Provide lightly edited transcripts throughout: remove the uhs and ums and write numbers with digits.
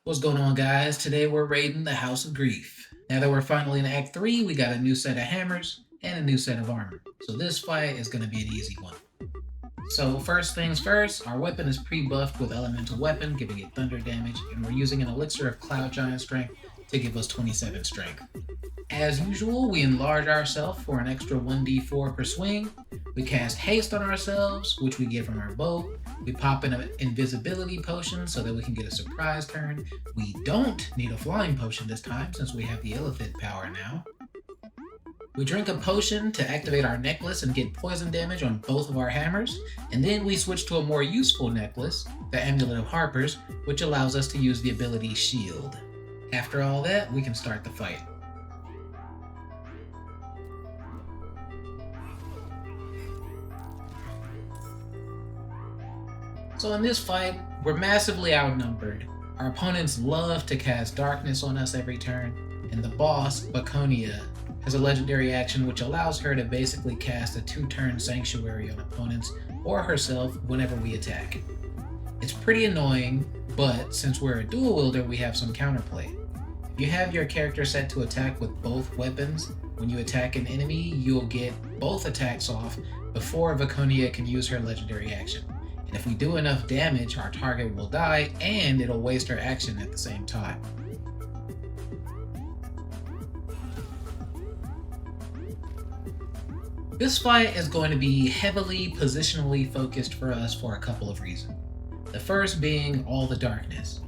What's going on, guys? Today we're raiding the House of Grief. Now that we're finally in Act 3, we got a new set of hammers and a new set of armor. So this fight is going to be an easy one. So first things first, our weapon is pre-buffed with Elemental Weapon, giving it thunder damage, and we're using an elixir of Cloud Giant Strength to give us 27 strength. As usual, we enlarge ourselves for an extra 1d4 per swing. We cast haste on ourselves, which we get from our bow. We pop in an invisibility potion so that we can get a surprise turn. We don't need a flying potion this time since we have the Illithid power now. We drink a potion to activate our necklace and get poison damage on both of our hammers, and then we switch to a more useful necklace, the Amulet of Harpers, which allows us to use the ability Shield. After all that, we can start the fight. So in this fight, we're massively outnumbered. Our opponents love to cast darkness on us every turn, and the boss, Viconia, has a legendary action which allows her to basically cast a 2-turn sanctuary on opponents or herself whenever we attack. It's pretty annoying, but since we're a dual wielder, we have some counterplay. If you have your character set to attack with both weapons, when you attack an enemy, you'll get both attacks off before Viconia can use her legendary action. And if we do enough damage, our target will die and it'll waste her action at the same time. This fight is going to be heavily positionally focused for us for a couple of reasons. The first being all the darkness.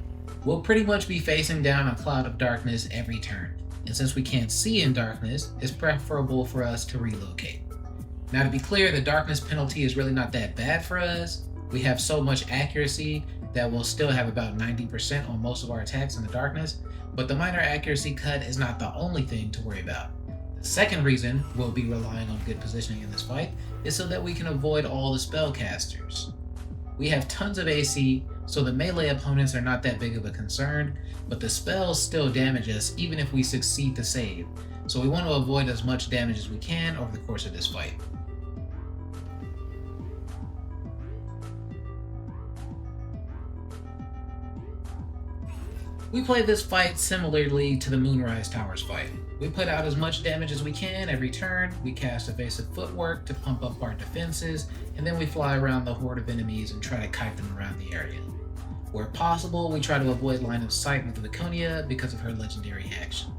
We'll pretty much be facing down a cloud of darkness every turn, and since we can't see in darkness, it's preferable for us to relocate. Now, to be clear, the darkness penalty is really not that bad for us. We have so much accuracy that we'll still have about 90% on most of our attacks in the darkness, but the minor accuracy cut is not the only thing to worry about. The second reason we'll be relying on good positioning in this fight is so that we can avoid all the spellcasters. We have tons of AC, so the melee opponents are not that big of a concern, but the spells still damage us even if we succeed to save, so we want to avoid as much damage as we can over the course of this fight. We play this fight similarly to the Moonrise Towers fight. We put out as much damage as we can every turn, we cast Evasive Footwork to pump up our defenses, and then we fly around the horde of enemies and try to kite them around the area. Where possible, we try to avoid line of sight with Viconia because of her legendary action.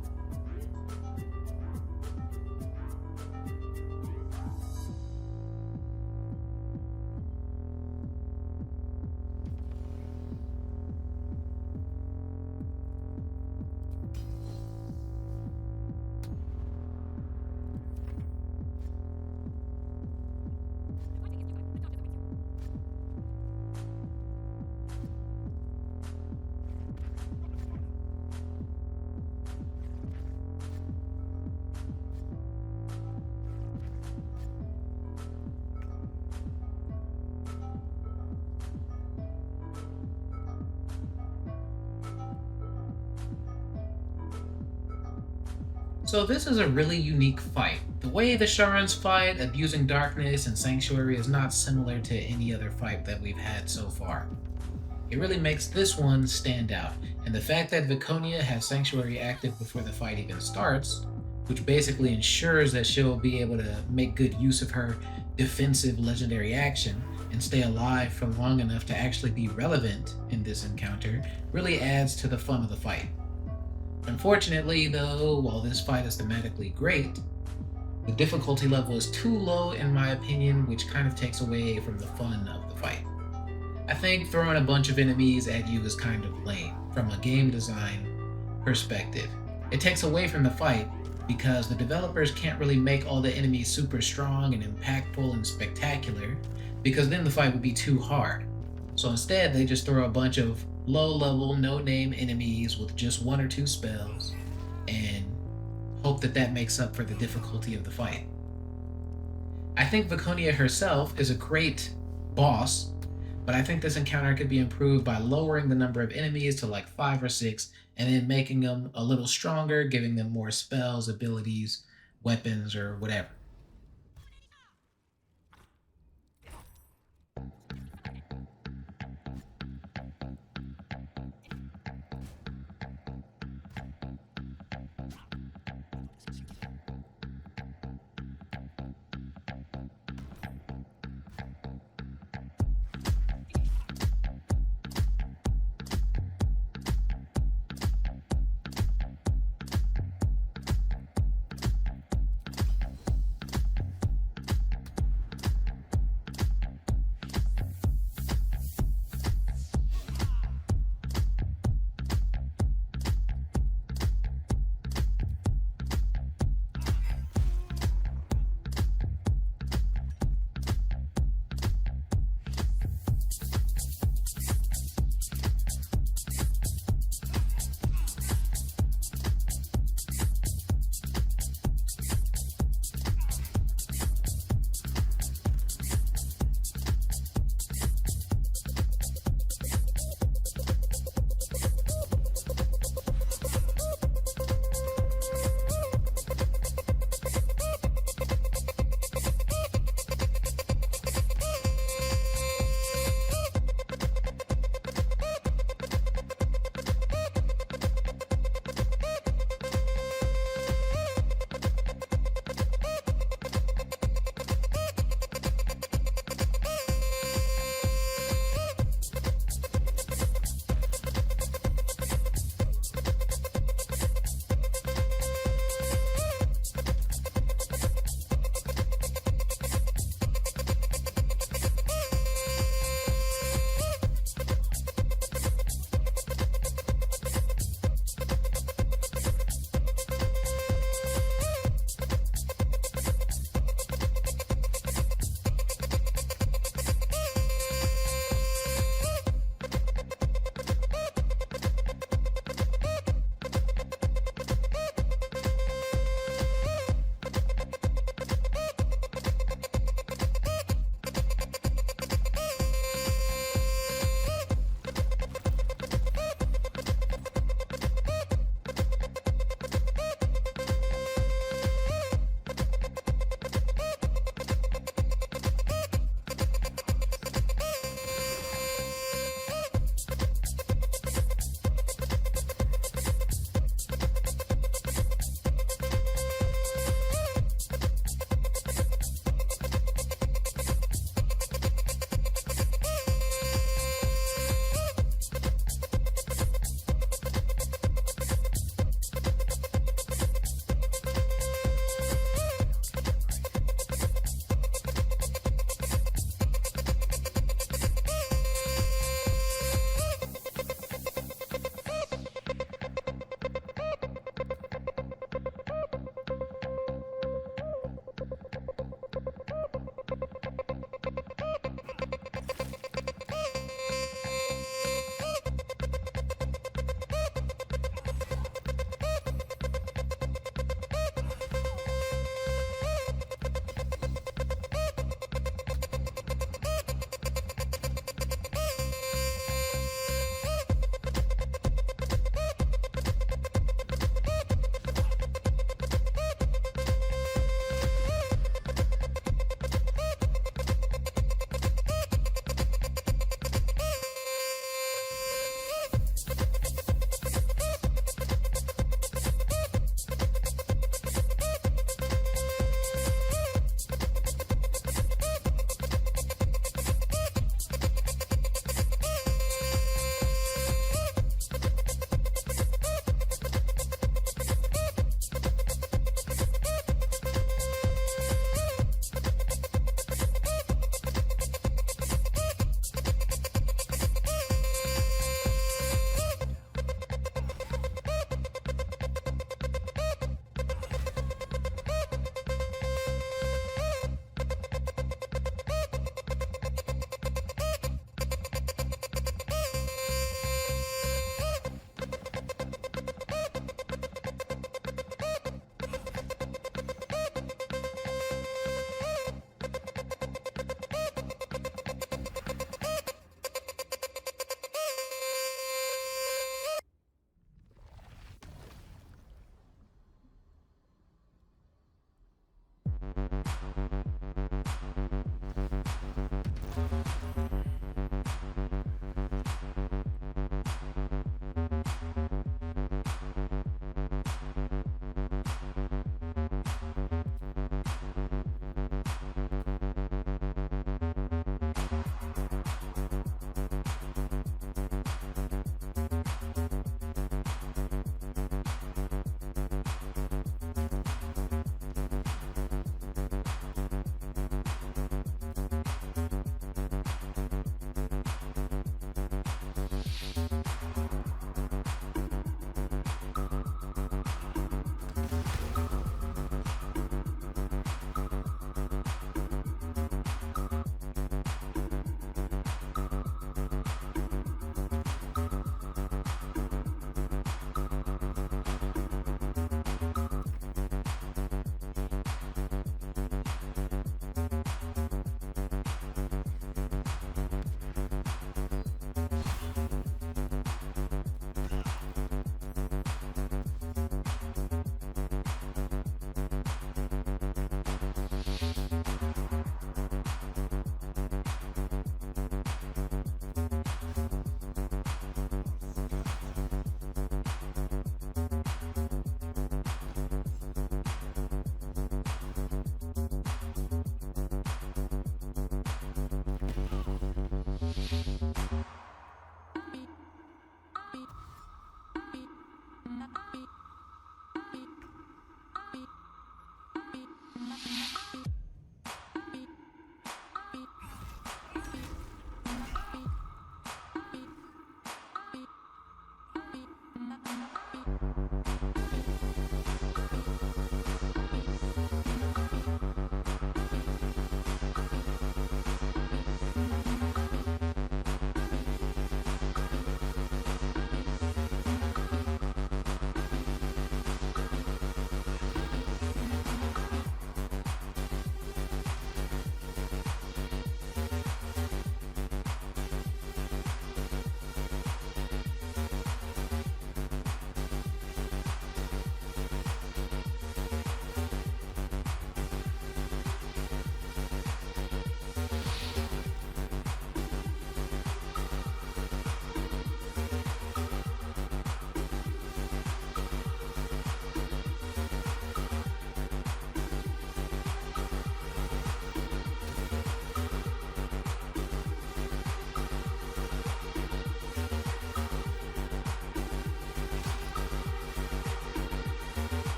So this is a really unique fight. The way the Sharrans fight, abusing darkness and sanctuary, is not similar to any other fight that we've had so far. It really makes this one stand out, and the fact that Viconia has sanctuary active before the fight even starts, which basically ensures that she'll be able to make good use of her defensive legendary action and stay alive for long enough to actually be relevant in this encounter, really adds to the fun of the fight. Unfortunately, though, while this fight is thematically great, the difficulty level is too low in my opinion, which kind of takes away from the fun of the fight. I think throwing a bunch of enemies at you is kind of lame from a game design perspective. It takes away from the fight because the developers can't really make all the enemies super strong and impactful and spectacular because then the fight would be too hard. So instead, they just throw a bunch of low-level, no-name enemies with just 1 or 2 spells and hope that that makes up for the difficulty of the fight. I think Viconia herself is a great boss, but I think this encounter could be improved by lowering the number of enemies to like 5 or 6 and then making them a little stronger, giving them more spells, abilities, weapons, or whatever.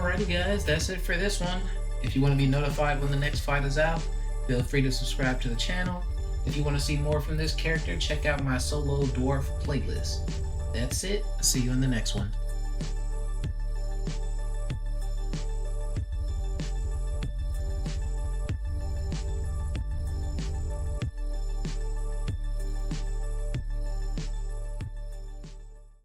Alrighty guys, that's it for this one. If you want to be notified when the next fight is out, feel free to subscribe to the channel. If you want to see more from this character, check out my solo dwarf playlist. That's it. I'll see you in the next one.